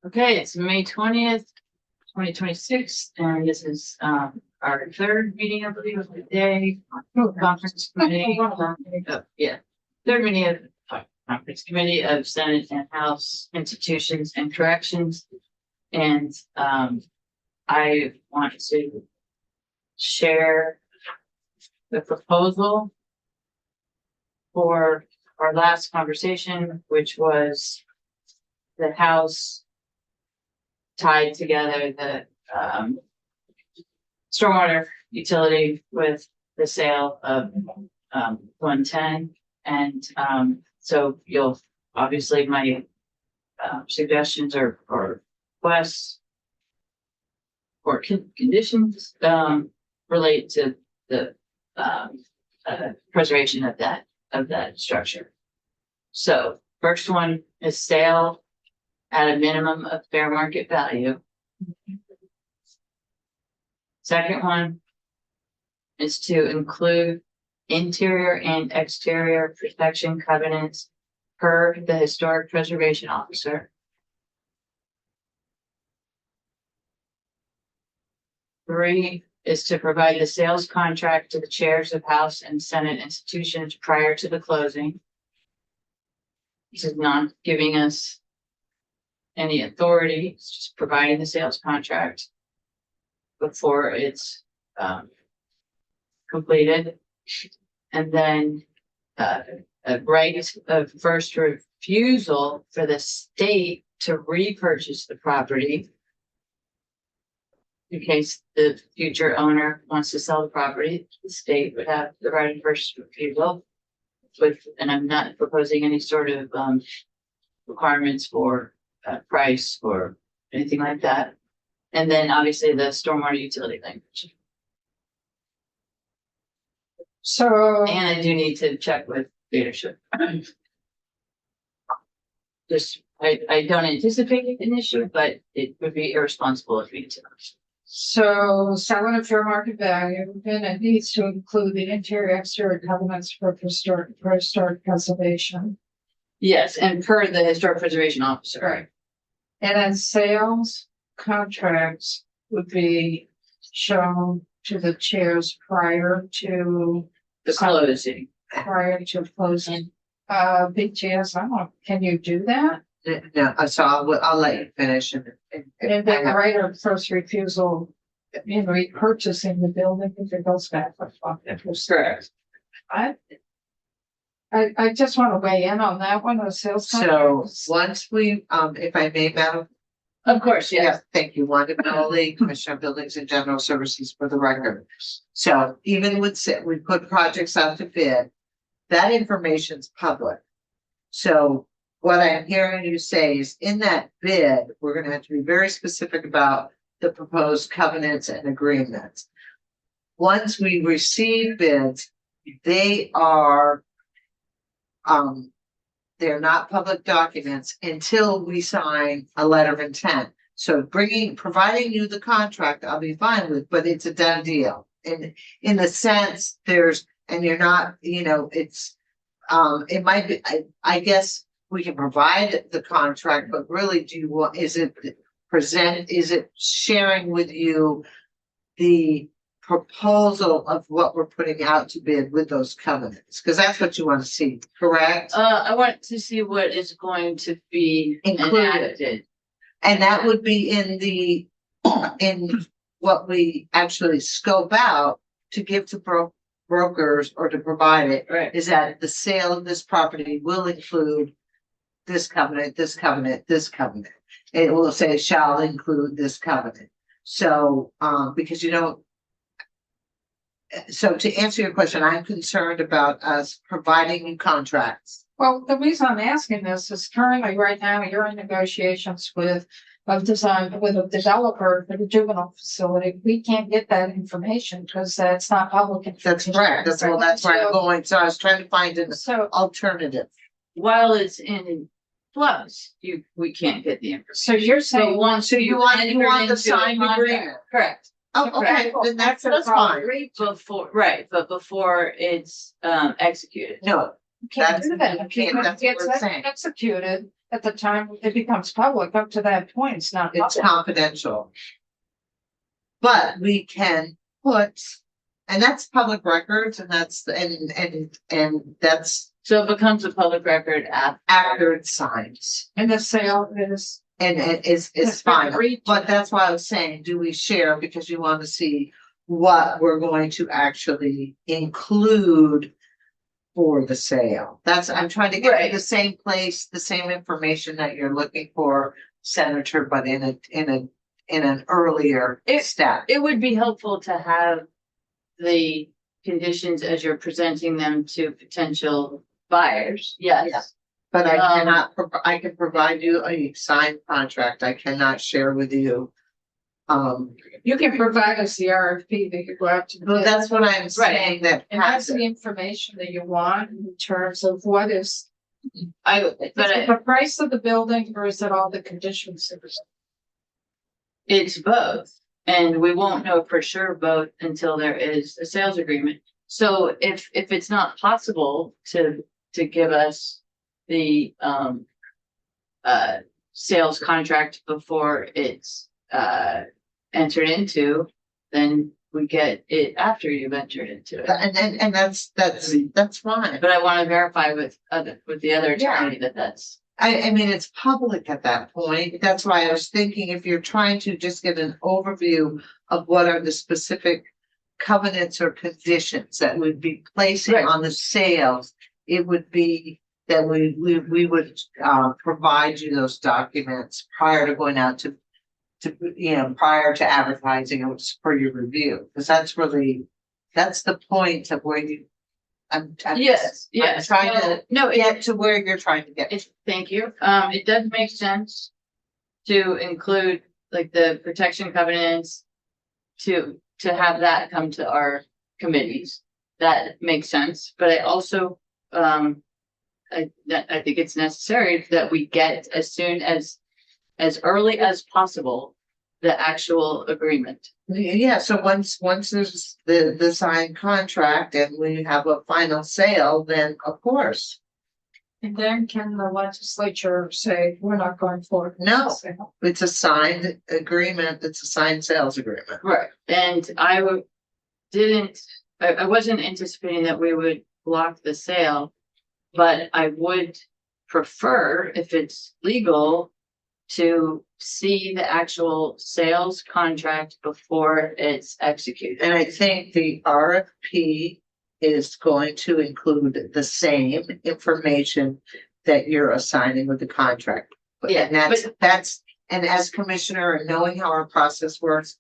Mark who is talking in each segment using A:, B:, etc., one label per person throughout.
A: Okay, it's May 20th, 2026, and this is our third meeting, I believe, of the day. Conference committee. Yeah, third meeting of conference committee of Senate and House institutions and corrections. And I want to share the proposal for our last conversation, which was the House tied together the stormwater utility with the sale of 110. And so you'll obviously my suggestions or requests or conditions relate to the preservation of that structure. So first one is sale at a minimum of fair market value. Second one is to include interior and exterior protection covenants per the historic preservation officer. Three is to provide the sales contract to the chairs of House and Senate institutions prior to the closing. This is not giving us any authority, it's just providing the sales contract before it's completed. And then a right of first refusal for the state to repurchase the property in case the future owner wants to sell the property. The state would have the right of first refusal and I'm not proposing any sort of requirements for price or anything like that. And then obviously the stormwater utility language.
B: So,
A: And I do need to check with leadership. Just, I don't anticipate an issue, but it would be irresponsible if we did.
B: so selling at fair market value, then it needs to include the interior exterior covenants for historic preservation.
A: Yes, and per the historic preservation officer.
B: Right. And then sales contracts would be shown to the chairs prior to
A: The closing.
B: closing. Big chairs, I don't know, can you do that?
C: No, so I'll let you finish and
B: And then the right of first refusal in repurchasing the building if it goes back.
A: Correct.
B: I just want to weigh in on that one, the sales
C: so
B: contracts.
C: once we, if I may, Madam.
A: Of course, yes.
C: Yeah, thank you, Wanda Manoli, Commissioner of Buildings and General Services for the record. So even with, we put projects out to bid, that information's public. So what I'm hearing you say is in that bid, we're gonna have to be very specific about the proposed covenants and agreements. Once we receive bids, they are they're not public documents until we sign a letter of intent. So providing you the contract, I'll be fine with, but it's a done deal. And in the sense and you're not, it's, it might be, I guess we can provide the contract, but really is it sharing with you the proposal of what we're putting out to bid with those covenants, because that's what you want to see, correct?
A: I want to see what is going to be enacted.
C: And that would be in what we actually scope out to give to brokers or to provide it.
A: Right.
C: Is that the sale of this property will include this covenant, this covenant, this covenant. It will say shall include this covenant. So, because so to answer your question, I'm concerned about us providing you contracts.
B: Well, the reason I'm asking this is currently right now you're in negotiations with a developer for the juvenile facility. We can't get that information because that's not public information.
C: That's correct. That's where I'm going. So I was trying to find an alternative.
A: While it's in flux, we can't get the information.
B: So you're saying
A: once
C: you want the signed agreement.
A: Correct.
C: Oh, okay, then that's fine.
A: But before it's executed.
C: No,
B: Can't do that.
C: you can't, that's what we're saying.
B: Executed, at the time it becomes public. Up to that point, it's not
C: It's
B: public.
C: confidential. But we can put, and that's public records and that's, and that's
A: So it becomes a public record after.
C: after it signs.
B: And the sale is.
C: And it's
B: It's
C: fine,
B: agreed to.
C: but that's why I was saying, do we share, because you want to see what we're going to actually include for the sale. That's, I'm trying to get
A: Right.
C: to the same place, the same information that you're looking for, Senator, but in an earlier step.
A: It would be helpful to have the conditions as you're presenting them to potential buyers, yes.
C: Yeah. But I
A: Um,
C: cannot, I can provide you a signed contract, I cannot share with you.
B: You can provide us the RFP that you go out to.
C: Well,
B: bid.
C: that's what I'm saying, that
B: And that's
C: has it.
B: the information that you want in terms of what is, is it the price of the building or is it all the conditions?
A: It's both, and we won't know for sure both until there is a sales agreement. So if it's not possible to give us the sales contract before it's entered into, then we get it after you've entered into it.
C: And that's fine.
A: But I want to verify with the other
C: Yeah.
A: attorney that that's.
C: I mean, it's public at that point. That's why I was thinking, if you're trying to just get an overview of what are the specific covenants or conditions that would be placing
A: Right.
C: on the sales, it would be that we would provide you those documents prior to going out to prior to advertising it for your review, because that's the point of where you. I'm
A: Yes.
C: trying to
A: No,
C: get to where you're trying to get.
A: thank you. It does make sense to include like the protection covenants to have that come to our committees. That makes sense, but I also, I think it's necessary that we get as soon as early as possible, the actual agreement.
C: Yeah, so once there's the signed contract and we have a final sale, then of course,
B: And then can the legislature say, we're not going forward? with
C: No.
B: the sale?
C: it's a signed agreement, it's a signed sales agreement.
A: Right. And I wasn't anticipating that we would block the sale, but I would prefer, if it's legal, to see the actual sales contract before it's executed.
C: And I think the RFP is going to include the same information that you're assigning with the contract.
A: Yeah,
C: And that's, and as commissioner and knowing how our process works,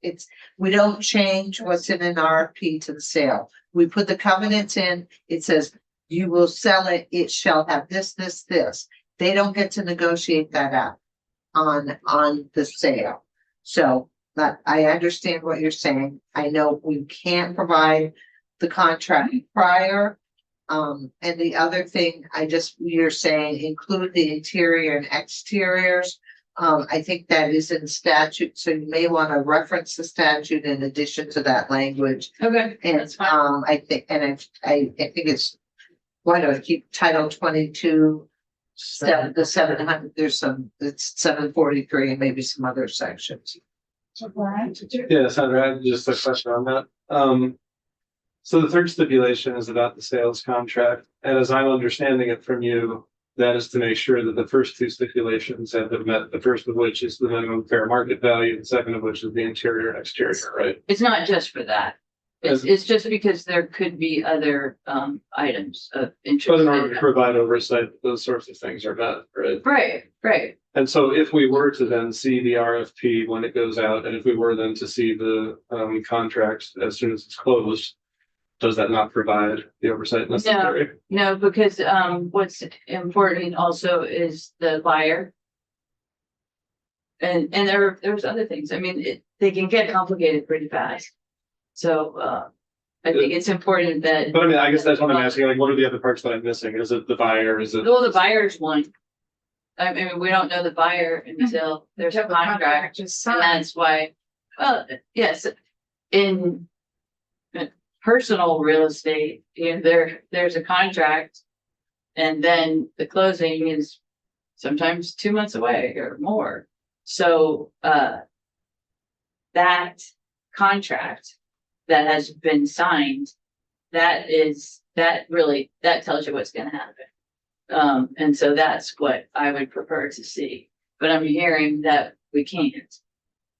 C: we don't change what's in an RFP to the sale. We put the covenants in, it says, you will sell it, it shall have this. They don't get to negotiate that out on the sale. So, but I understand what you're saying. I know we can't provide the contract prior. And the other thing, you're saying include the interior and exteriors. I think that is in statute, so you may want to reference the statute in addition to that language.
A: Okay,
C: And
A: that's fine.
C: I think it's, why do I keep Title 22? The 700, it's 743 and maybe some other sections.
D: Yeah, Sandra, I had just a question on that. So the third stipulation is about the sales contract, and as I'm understanding it from you, that is to make sure that the first two stipulations have been met, the first of which is the minimum fair market value, the second of which is the interior and exterior, right?
A: It's not just for that. It's just because there could be other items of
D: But
A: interest.
D: in order to provide oversight, those sorts of things are met, right?
A: Right.
D: And so if we were to then see the RFP when it goes out, and if we were then to see the contract as soon as it's closed, does that not provide the oversight necessary?
A: No, because what's important also is the buyer. And there's other things. I mean, they can get complicated pretty fast. So I think it's important that.
D: But I mean, I guess that's what I'm asking, like, what are the other parts that I'm missing? Is it the buyer? Is it?
A: Well, the buyer's one. I mean, we don't know the buyer until there's a
B: Until the
A: contract,
B: is
A: and
B: signed.
A: that's why, well, yes, in personal real estate, there's a contract. And then the closing is sometimes 2 months away or more. So, that contract that has been signed, that tells you what's gonna happen. And so that's what I would prefer to see, but I'm hearing that we can't.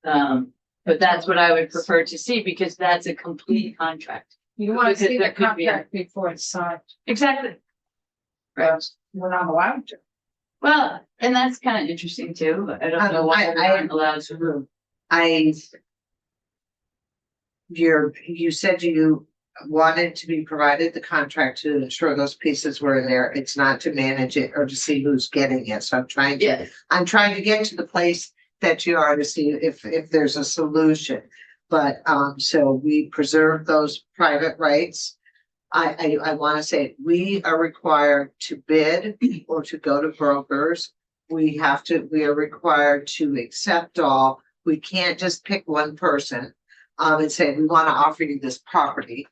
A: But that's what I would prefer to see, because that's a complete contract.
B: You wanna
A: Because
B: see the
A: there could be a-
B: contract before it's signed,
A: Exactly. Right.
B: we're not allowed to.
A: Well, and that's kind of interesting too. I don't know why we aren't allowed to.
C: You said you wanted to be provided the contract to ensure those pieces were in there. It's not to manage it or to see who's getting it. So
A: Yeah,
C: I'm trying to get to the place that you are to see if there's a solution. But, so we preserve those private rights. I want to say we are required to bid or to go to brokers. We are required to accept all. We can't just pick one person, and say, we want to offer you this property.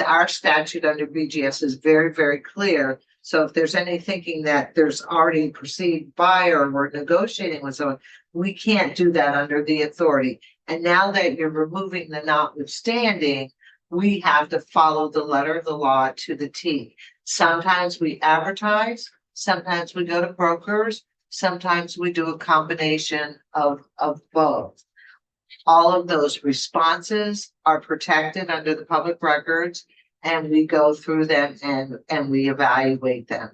C: Our statute under BGS is very, very clear. So if there's any thinking that there's already a perceived buyer or we're negotiating with someone, we can't do that under the authority. And now that you're removing the notwithstanding, we have to follow the letter of the law to the T. Sometimes we advertise, sometimes we go to brokers, sometimes we do a combination of both. All of those responses are protected under the public records, and we go through them and we evaluate them.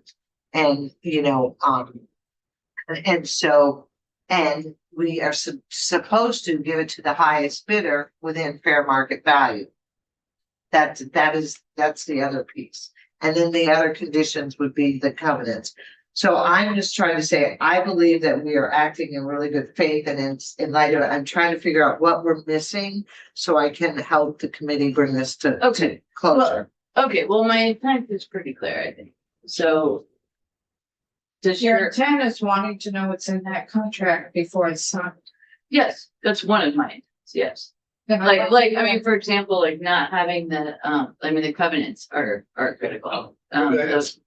C: And, and we are supposed to give it to the highest bidder within fair market value. That's the other piece. And then the other conditions would be the covenants. So I'm just trying to say, I believe that we are acting in really good faith, and in light of it, I'm trying to figure out what we're missing so I can help the committee bring this to closure.
A: okay, well, my intent is pretty clear, I think. So. Does
B: Your
A: your,
B: intent is wanting to know what's in that contract before it's signed.
A: yes, that's one of my intents, yes.
B: Then
A: I mean, for example, like not having the covenants are critical.
E: That's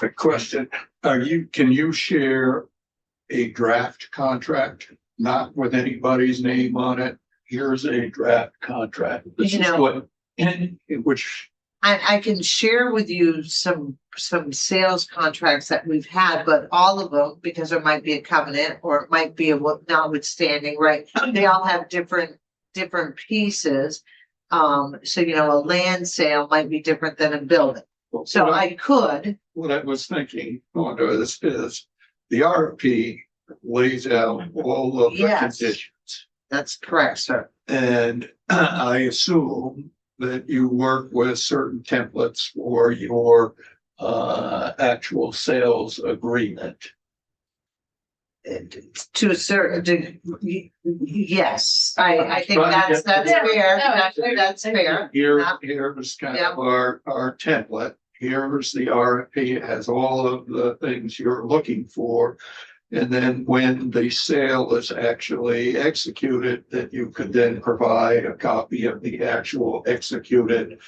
E: a question. Can you share a draft contract, not with anybody's name on it? Here's a draft contract. This is what, in which.
C: I can share with you some sales contracts that we've had, but all of them, because there might be a covenant or it might be a notwithstanding, right? They all have different pieces. So, a land sale might be different than a building. So
E: What I was thinking under this is the RFP lays out all of the conditions.
C: That's correct, sir.
E: And I assume that you work with certain templates for your actual sales agreement.
C: To a certain degree, yes, I think that's
A: Yeah.
C: fair.
A: No,
C: That's fair.
E: Here's kind
C: Yeah.
E: of our template. Here's the RFP. It has all of the things you're looking for. And then when the sale is actually executed, that you could then provide a copy of the actual executed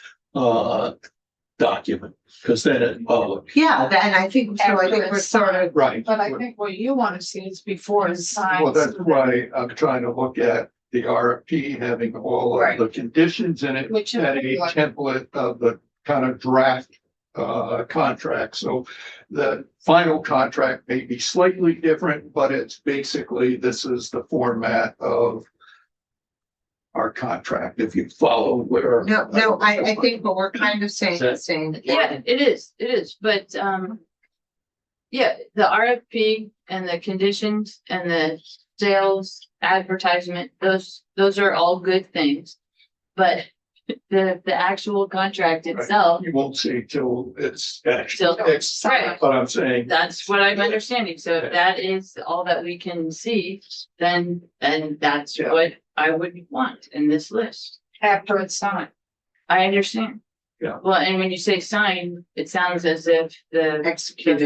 E: document, because then it's public.
C: Yeah, and I think so. I think we're sort of
E: Right.
B: But I think what you want to see is before it's signed.
E: Well, that's why I'm trying to look at the RFP having all of the conditions in it,
B: Which is
E: and a
B: like-
E: template of the kind of draft contract. So the final contract may be slightly different, but it's basically, this is the format of our contract, if you follow where.
C: no, I think what we're kind of saying the same.
A: Yeah, it is, but, yeah, the RFP and the conditions and the sales advertisement, those are all good things. But the actual contract itself,
E: You won't see till it's actually,
A: right,
E: but I'm saying.
A: that's what I'm understanding. So if that is all that we can see, then that's what I would want in this list.
B: After it's signed.
A: I understand.
E: Yeah.
A: Well, and when you say sign, it sounds as if the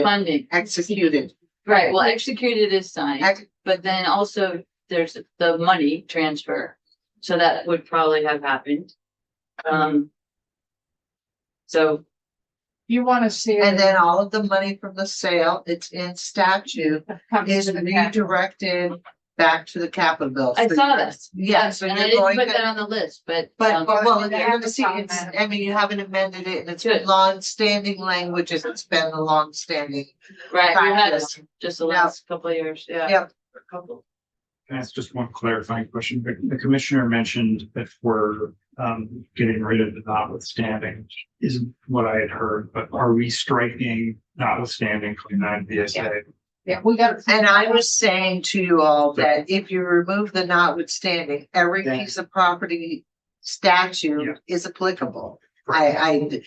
A: funding,
C: Executed.
A: right, well, executed is signed,
C: Ex-
A: but then also there's the money transfer. So that would probably have happened. So
B: You wanna see.
C: And
B: it
C: then all of the money from the sale, it's in statute,
B: comes
C: is
B: to the capital.
C: redirected back to the capital bill.
A: I saw that.
C: Yeah, so
A: And I
C: you're
A: didn't
C: going
A: put that
C: to,
A: on the list, but.
C: but, well,
B: they
C: you're
B: have
C: gonna see,
B: to
C: it's,
B: comment.
C: I mean, you haven't amended it, and it's
A: Good.
C: long-standing language, and it's been a long-standing.
A: Right, we had it
C: practice.
A: just the
C: Yeah.
A: last couple of years, yeah.
C: Yep.
A: A couple.
F: Can I ask just one clarifying question? The commissioner mentioned that we're getting rid of the notwithstanding, isn't what I had heard, but are we striking notwithstanding 29 VSA?
B: Yeah, we got.
C: And I was saying to you all that if you remove the notwithstanding, every
F: Yeah.
C: piece of property statute
F: Yeah.
C: is applicable. The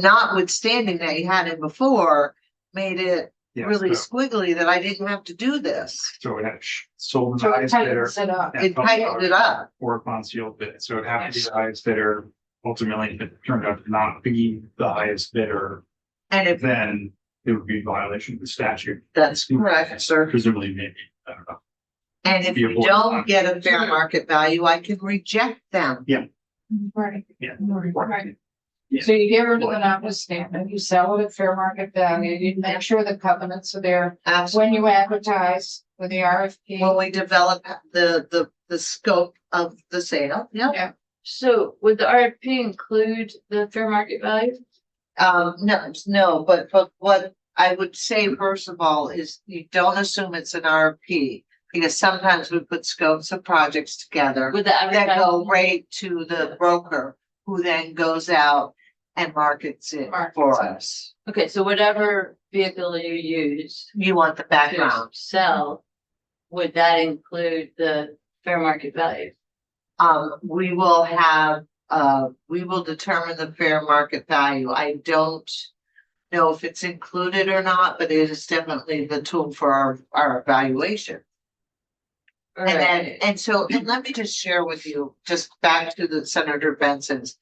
C: notwithstanding that you had in before made it
F: Yeah,
C: really
F: so-
C: squiggly that I didn't have to do this.
F: So it had sold the
B: So it
F: highest bidder.
B: tightens it up.
F: and
C: It tightened it up.
F: Or upon sealed bid, so it'd have to be the highest bidder. Ultimately, if it turned out to not be the highest bidder,
C: And if
F: then it would be a violation of the statute.
C: that's correct, sir.
F: Presumably, maybe, I don't know.
C: And if
F: Be a
C: you
F: board.
C: don't get a fair market value, I can reject them.
B: Right.
F: Yeah.
B: Right.
F: Yeah.
B: So you get rid of the notwithstanding, you sell it at fair market value, you make sure the covenants are there.
C: Absolutely.
B: When you advertise with the RFP.
C: When we develop the scope of the sale, yeah.
B: Yeah.
A: So would the RFP include the fair market value?
C: No, but what I would say first of all is you don't assume it's an RFP. Because sometimes we put scopes of projects together
A: With the
C: that go
A: advertising?
C: right to the broker, who then goes out and markets it
B: Markets
C: for
B: it.
C: us.
A: Okay, so whatever vehicle you use
C: You want the
A: to
C: background.
A: sell, would that include the fair market value?
C: We will determine the fair market value. I don't know if it's included or not, but it is definitely the tool for our evaluation. And then, and let me just share with you, just back to the Senator Benson's.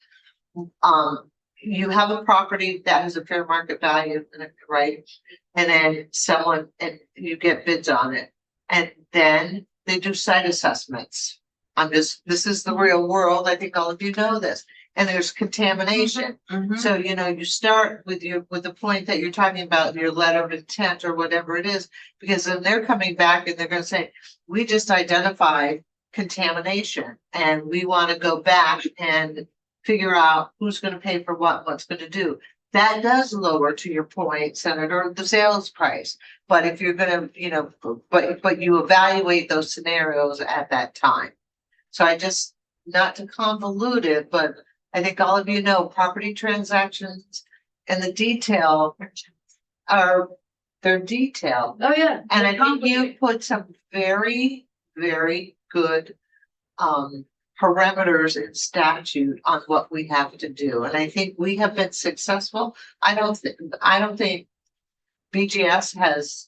C: You have a property that has a fair market value, right? And then and you get bids on it. And then they do site assessments. This is the real world. I think all of you know this. And there's contamination.
A: Mhm.
C: So, you start with the point that you're talking about, your letter of intent or whatever it is, because then they're coming back and they're gonna say, we just identified contamination and we want to go back and figure out who's gonna pay for what's gonna do. That does lower, to your point, Senator, the sales price. But if you're gonna, but you evaluate those scenarios at that time. So not to convolute it, but I think all of you know property transactions and the detail they're detailed.
A: Oh, yeah.
C: And I
A: they're
C: think you
A: complicated.
C: put some very, very good parameters in statute on what we have to do. And I think we have been successful. I don't think BGS has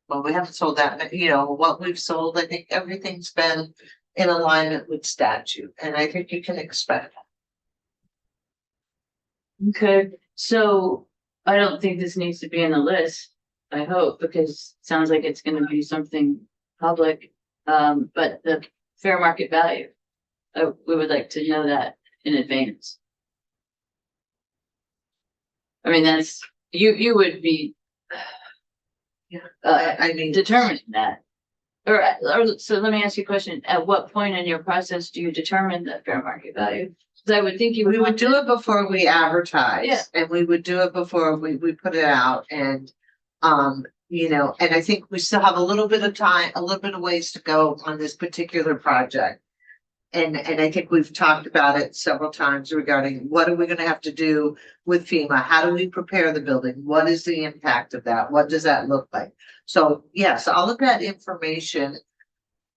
C: well, we haven't sold that, what we've sold, I think everything's been in alignment with statute, and I think you can expect.
A: Okay, so I don't think this needs to be in the list, I hope, because it sounds like it's gonna be something public. But the fair market value, we would like to know that in advance. I mean, you would be
C: I mean,
A: determining that. Or, so let me ask you a question. At what point in your process do you determine the fair market value? Because I would think you
C: we would
A: want
C: do it before we advertise.
A: Yeah.
C: And we would do it before we put it out, and and I think we still have a little bit of time, a little bit of ways to go on this particular project. And I think we've talked about it several times regarding what are we gonna have to do with FEMA? How do we prepare the building? What is the impact of that? What does that look like? So, yes, all of that information,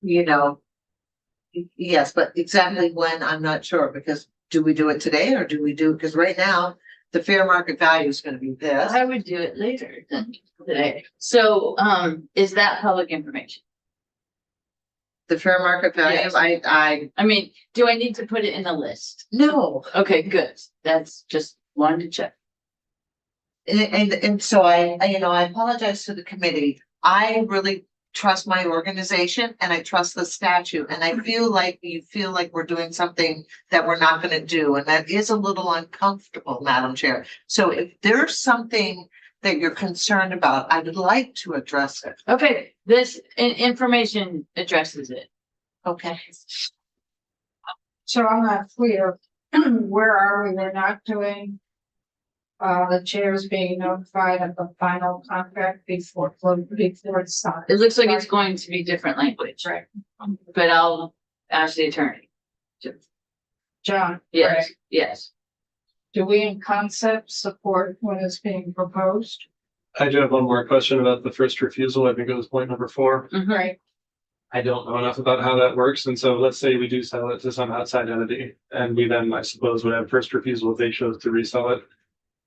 C: yes, but exactly when, I'm not sure, because do we do it today or do we do, because right now, the fair market value is gonna be this.
A: I would do it later than today. So, is that public information?
C: The fair market value,
A: Yes.
C: I,
A: I mean, do I need to put it in the list?
C: no.
A: Okay, good. That's just wanted to check.
C: And so I apologize to the committee. I really trust my organization and I trust the statute. And I feel like you feel like we're doing something that we're not gonna do, and that is a little uncomfortable, Madam Chair. So if there's something that you're concerned about, I would like to address it.
A: Okay, this information addresses it.
C: Okay.
B: So I'm not clear, where are we? We're not doing. The chairs being notified of the final contract before it's signed.
A: It looks like it's going to be different language.
B: Right.
A: But I'll ask the attorney.
B: John.
A: Yes,
B: right,
A: yes.
B: Do we in concept support what is being proposed?
D: I do have one more question about the first refusal. I think it was point number 4.
A: Mhm.
B: Right,
D: I don't know enough about how that works. And so let's say we do sell it to some outside entity and we then, I suppose, would have first refusal if they chose to resell it.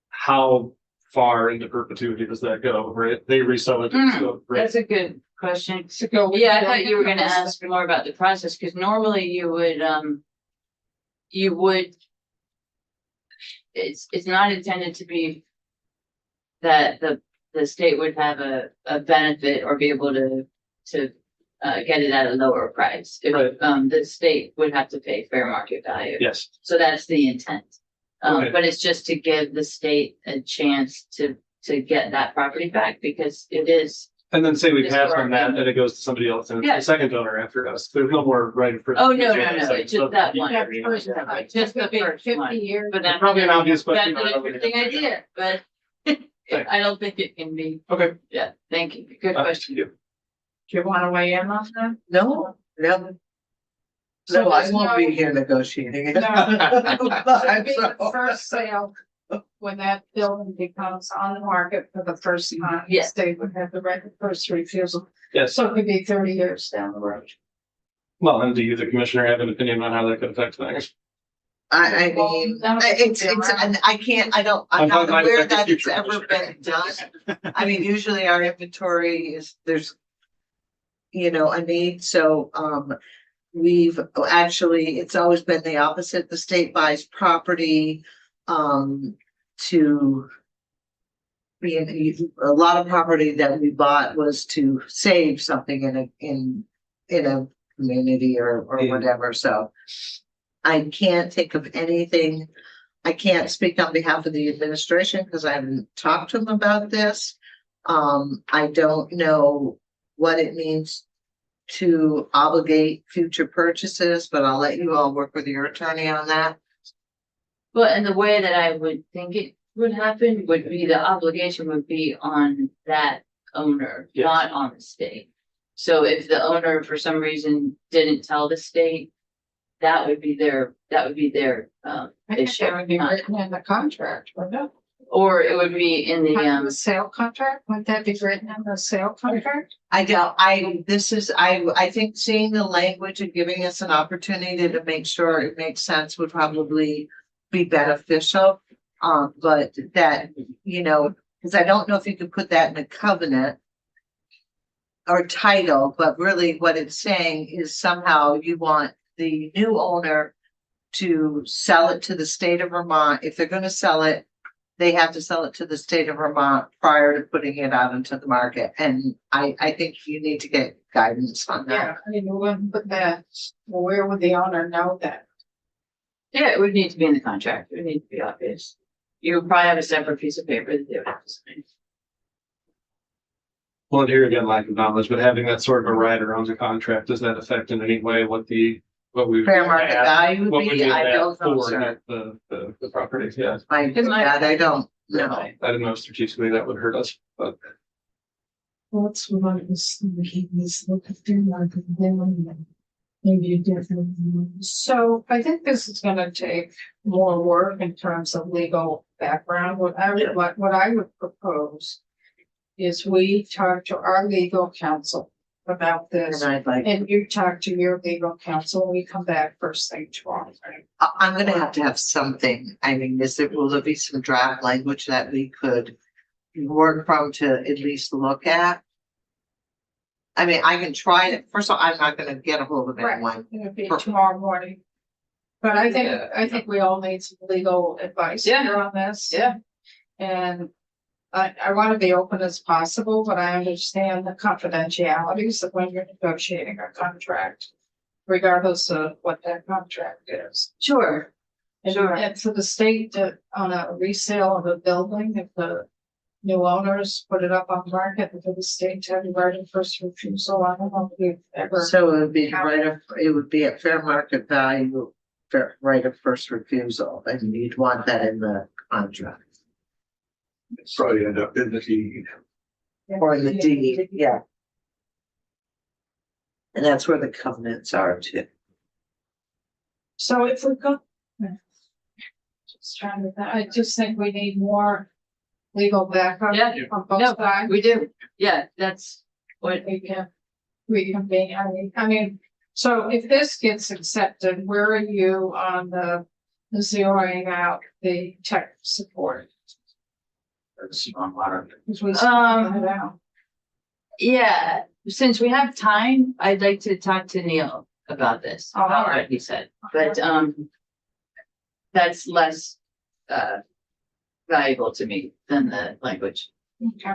D: How far into perpetuity does that go, right? They resell it. So, right.
A: That's a good question.
B: so go. with
A: Yeah, I
B: the
A: thought you were gonna
B: process.
A: ask more about the process, because normally you would. It's not intended to be that the state would have a benefit or be able to get it at a lower price. If,
D: Right.
A: The state would have to pay fair market value.
D: Yes.
A: So that's the intent.
D: Okay.
A: But it's just to give the state a chance to get that property back, because it is.
D: And then say we
A: It's
D: pass
A: for-
D: on that and it goes to somebody else and it's
A: Yeah.
D: the second owner after us. There's no more right of first.
A: Oh, no,
D: refusal.
A: it's just that one.
B: Yeah, first
A: Yeah,
B: time.
A: just the
B: Could be
A: first
B: 50
A: one.
B: years.
A: But that's
D: Probably an obvious question.
A: That's an interesting idea, but I don't think it can be.
D: Okay.
A: Yeah, thank you. Good question.
D: You.
B: Do you want to weigh in on that?
C: No, no.
B: So
C: No, I
B: there's
C: won't
B: no-
C: be here negotiating it.
B: No. Should be the
C: So-
B: first sale, when that building becomes on the market for the first time. the
A: Yes.
B: State would have the right of first refusal,
D: Yes.
B: so it could be 30 years down the road.
D: Well, and do you, the commissioner, have an opinion on how that could affect things?
C: I mean, it's, and I can't, I'm not
D: talking about
C: aware
D: the
C: that it's
D: future,
C: ever
D: Commissioner.
C: been done. I mean, usually our inventory is, there's, a need, so, it's always been the opposite. The state buys property, to. A lot of property that we bought was to save something in a community or whatever, so. I can't think of anything. I can't speak on behalf of the administration because I haven't talked to them about this. I don't know what it means to obligate future purchases, but I'll let you all work with your attorney on that.
A: Well, and the way that I would think it would happen would be the obligation would be on that owner,
D: Yes.
A: not on the state. So if the owner for some reason didn't tell the state, that would be their
B: I think
A: issue.
B: that would be written in the contract, wouldn't it?
A: Or it would be in the
B: The sale contract, wouldn't that be written in the sale contract?
C: I don't, I think seeing the language and giving us an opportunity to make sure it makes sense would probably be beneficial. But that, because I don't know if you could put that in a covenant or title, but really what it's saying is somehow you want the new owner to sell it to the state of Vermont. If they're gonna sell it, they have to sell it to the state of Vermont prior to putting it out into the market. And I think you need to get guidance on that.
B: Yeah, I mean, we wouldn't put that, well, where would the owner know that?
A: Yeah, it would need to be in the contract. It would need to be obvious. You would probably have a separate piece of paper that they would have to sign.
D: Well, and here again, lack of knowledge, but having that sort of a rider on the contract, does that affect in any way what we?
C: Fair market value
D: What
C: would
D: would
C: be,
D: we
C: I
D: add
C: don't know,
D: for
C: sir.
D: the property, yeah.
C: I don't know.
D: I didn't know strategically that would hurt us, but
G: What's what is this look at their market value? Maybe a different.
B: So I think this is gonna take more work in terms of legal background. What I would propose is we talk to our legal counsel about this.
C: And I'd like,
B: And you talk to your legal counsel, and we come back first thing tomorrow.
C: I'm gonna have to have something. I mean, will there be some draft language that we could work from to at least look at? I mean, I can try it. First of all, I'm not gonna get a hold of
B: Right.
C: anyone.
B: It'll be tomorrow morning. But I think we all need some legal advice
A: Yeah.
B: here on this.
A: Yeah.
B: And I want to be open as possible, but I understand the confidentialities of when you're negotiating a contract, regardless of what that contract is.
A: Sure,
B: And-
A: Sure.
B: And for the state to, on a resale of a building, if the new owners put it up on market, and for the state to have the right of first refusal, I don't know if we've ever.
C: So it would be it would be at fair market value, fair right of first refusal, and you'd want that in the contract.
E: Probably end up in the deed.
C: Or in the deed, yeah. And that's where the covenants are too.
B: So if we go. Just trying to, I just think we need more legal backup
A: Yeah.
B: on both
A: No,
B: sides.
A: we do, yeah, that's what,
B: We can reconvene, I mean, so if this gets accepted, where are you on the zeroing out the tech support? Because we
A: Um,
B: it out.
A: yeah, since we have time, I'd like to talk to Neil about this,
B: All
A: about
B: right.
A: what he said, but, that's less, valuable to me than the language.
B: Okay.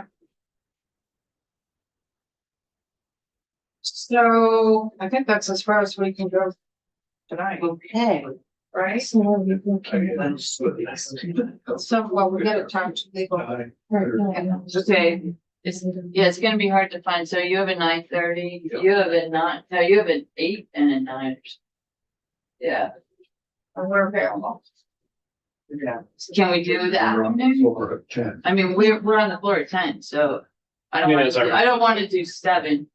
B: So I think that's as far as we can go tonight,
C: Okay.
B: right?
G: So we're looking
B: So, well, we gotta talk to legal.
G: right now.
A: Okay, it's gonna be hard to find, so you have a 9:30, you have a 9, no, you have an 8 and a 9. Yeah,
B: And we're available.
C: Yeah.
A: can we do the afternoon?
E: Floor of 10.
A: I mean, we're on the floor at 10, so I don't
D: Yeah,
A: want
D: it's
A: to,
D: already-
A: I don't want to do 7.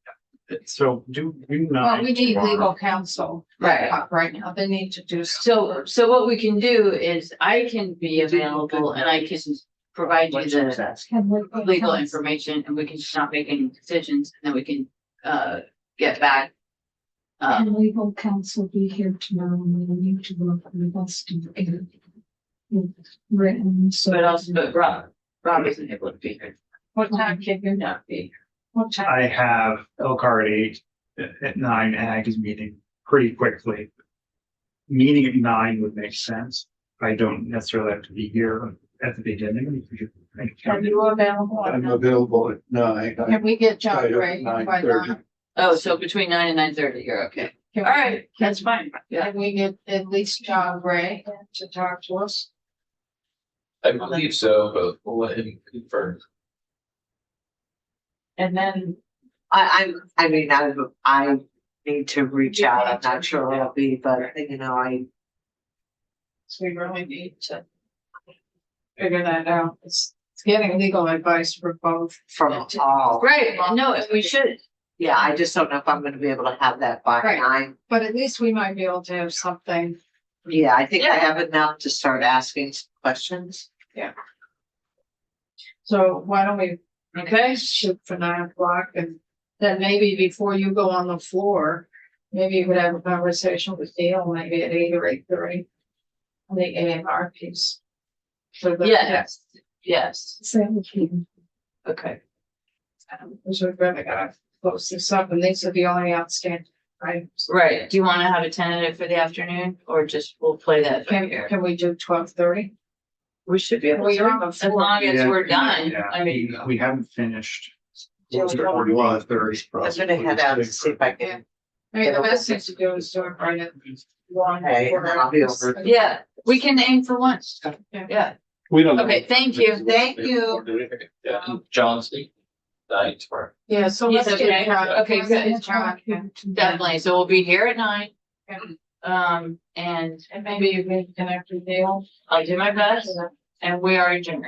F: So do
B: Well,
F: not.
B: we need legal counsel
A: Right.
B: right now. They need to do.
A: So what we can do is I can be available and I can provide you the
G: Can we-
A: legal information and we can stop making decisions and then we can, get back.
G: Can legal counsel be here tomorrow? We need to work with us to get it written, so.
A: But Rob isn't able to be here.
B: What time can you not be? What time?
F: I have LCAR at 8, at 9, Ag is meeting pretty quickly. Meeting at 9 would make sense. I don't necessarily have to be here at the beginning.
B: Are you available?
E: I'm available at 9.
B: Can we get John
E: Right,
B: Gray by
E: 9:30.
B: 9?
A: Oh, so between 9 and 9:30, you're okay.
B: Can
A: All
B: we-
A: right, that's fine. Yeah.
B: Can we get at least John Gray to talk to us?
H: I believe so, but we'll let him confirm.
B: And then,
C: I need to reach out. I'm not sure where I'll be, but you know,
B: so we really need to figure that out. It's getting legal advice for both.
C: from all.
A: Right, no, if we should.
C: Yeah, I just don't know if I'm gonna be able to have that by
B: Right.
C: 9.
B: But at least we might be able to have something.
C: Yeah, I think I
A: Yeah.
C: have enough to start asking some questions.
B: So why don't we
A: Okay,
B: shoot for 9 o'clock and then maybe before you go on the floor, maybe you could have a conversation with Dale, maybe at 8 or 8:30. On the AMR piece. So that-
A: yes,
G: Seventeen.
A: okay.
B: Because we've really gotta close this up and these are the only outstanding items.
A: Right, do you want to have a tentative for the afternoon or just we'll play that by ear?
B: Can we do 12:30?
A: We should be able
B: We
A: to,
B: are on the
A: as
B: floor.
A: long as we're done.
F: Yeah,
A: I mean,
F: we haven't finished.
C: Yeah, we don't-
F: 41:30.
C: I'm gonna head out and see if I can.
B: I mean, the best thing to do is do it right at 1.
C: Okay, and then I'll be over.
A: yeah, we can aim for once. Yeah,
D: We don't know.
A: okay, thank you.
C: Thank you.
H: Yeah, John's the night tomorrow.
B: Yeah, so
A: He's
B: let's get
A: okay.
B: John.
A: Okay,
B: let's
A: good.
B: get John, yeah.
A: Definitely, so we'll be here at 9. And
B: And maybe you can connect with Dale.
A: I'll do my best and we are adjourned.